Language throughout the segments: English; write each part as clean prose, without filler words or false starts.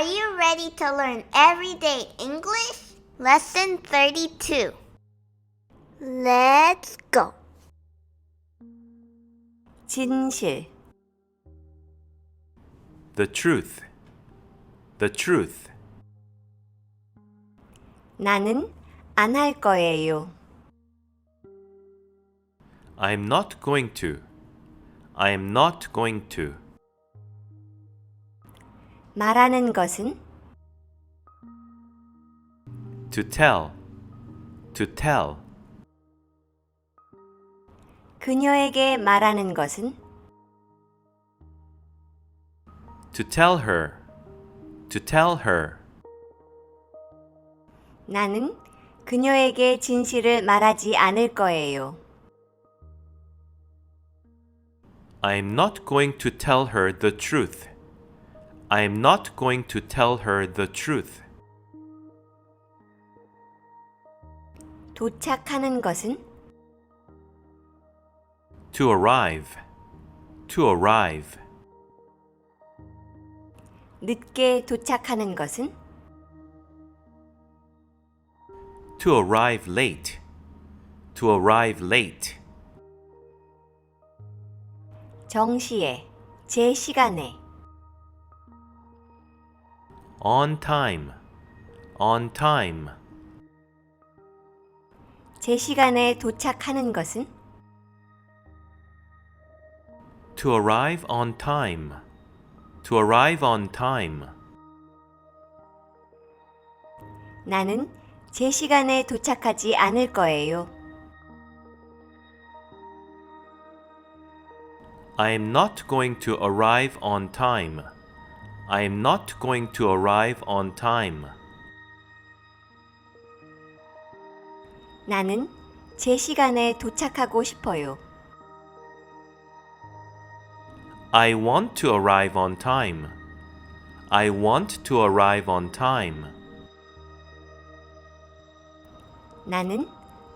Are you ready to learn everyday English? Lesson 32. Let's go. 진실. The truth. The truth. 나는 안 할 거예요. I'm not going to. I'm not going to. 말하는 것은 To tell. To tell. 그녀에게 말하는 것은 To tell her. To tell her. 나는 그녀에게 진실을 말하지 않을 거예요. I'm not going to tell her the truth. I'm not going to tell her the truth. 도착하는 것은 To arrive. To arrive. 늦게 도착하는 것은 To arrive late. To arrive late. 정시에, 제 시간에, On time. On time. 제 시간에 도착하는 것은 To arrive on time. To arrive on time. 나는 제 시간에 도착하지 않을 거예요. I am not going to arrive on time. I am not going to arrive on time. 나는 제 시간에 도착하고 싶어요. I want to arrive on time. I want to arrive on time. 나는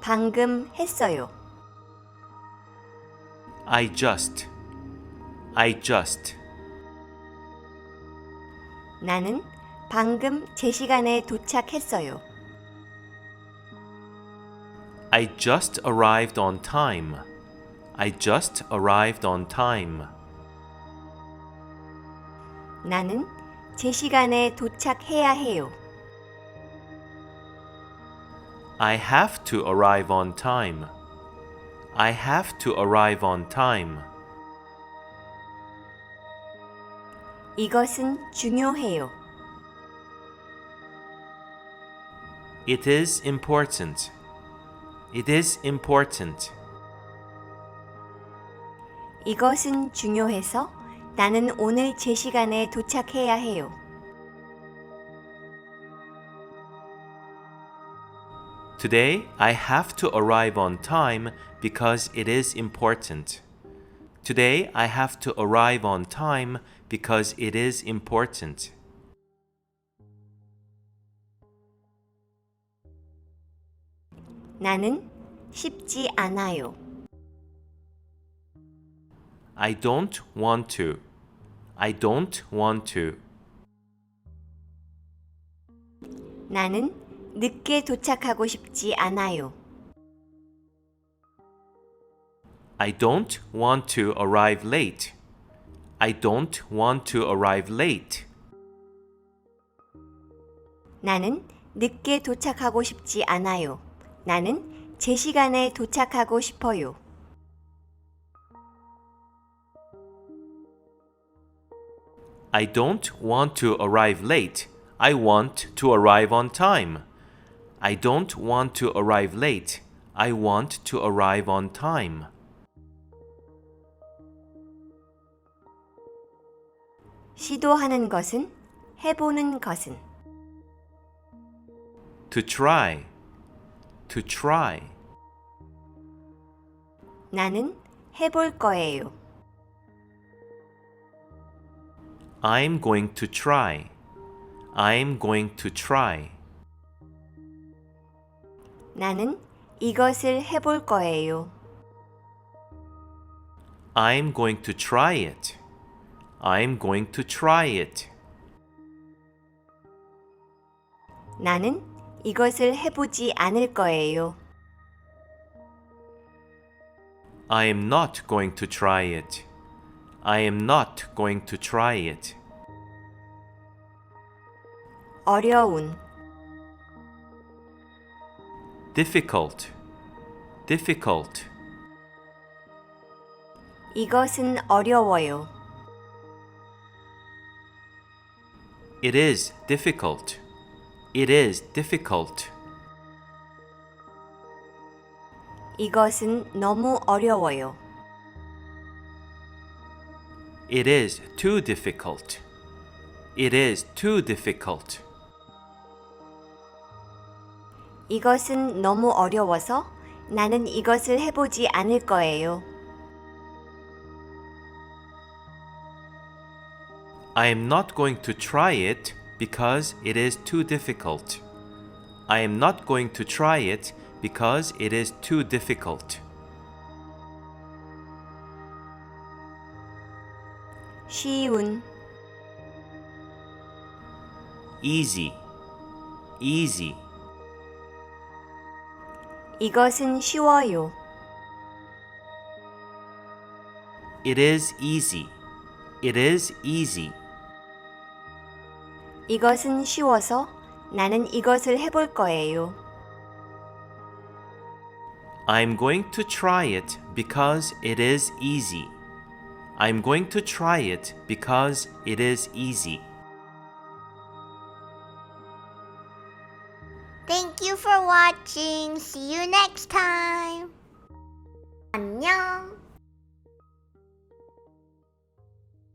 방금 했어요. I just. 나는 방금 제 시간에 도착했어요. I just arrived on time. I just arrived on time. 나는 제 시간에 도착해야 해요. I have to arrive on time. I have to arrive on time. 이것은 중요해요. It is important. It is important. 이것은 중요해서 나는 오늘 제 시간에 도착해야 해요. Today, I have to arrive on time because it is important. Today, I have to arrive on time because it is important. 나는 쉽지 않아요. I don't want to. I don't want to. 나는 늦게 도착하고 싶지 않아요. I don't want to arrive late. I don't want to arrive late. 나는 늦게 도착하고 싶지 않아요. 나는 제 시간에 도착하고 싶어요. I don't want to arrive late. I want to arrive on time. I don't want to arrive late. I want to arrive on time. 시도하는 것은 해보는 것은 To try. To try. 나는 해볼 거예요. I'm going to try. I'm going to try. 나는 이것을 해볼 거예요. I'm going to try it. I'm going to try it. 나는 이것을 해보지 않을 거예요. I am not going to try it. I am not going to try it. 어려운, Difficult. Difficult. 이것은 어려워요. It is difficult. It is difficult. 이것은 너무 어려워요. It is too difficult. It is too difficult. 이것은 너무 어려워서 나는 이것을 해보지 않을 거예요. I am not going to try it because it is too difficult. I am not going to try it because it is too difficult. 쉬운, Easy. Easy. 이것은 쉬워요. It is easy. It is easy. 이것은 쉬워서 나는 이것을 해볼 거예요. I'm going to try it because it is easy. I'm going to try it because it is easy. Thank you for watching. See you next time. 안녕.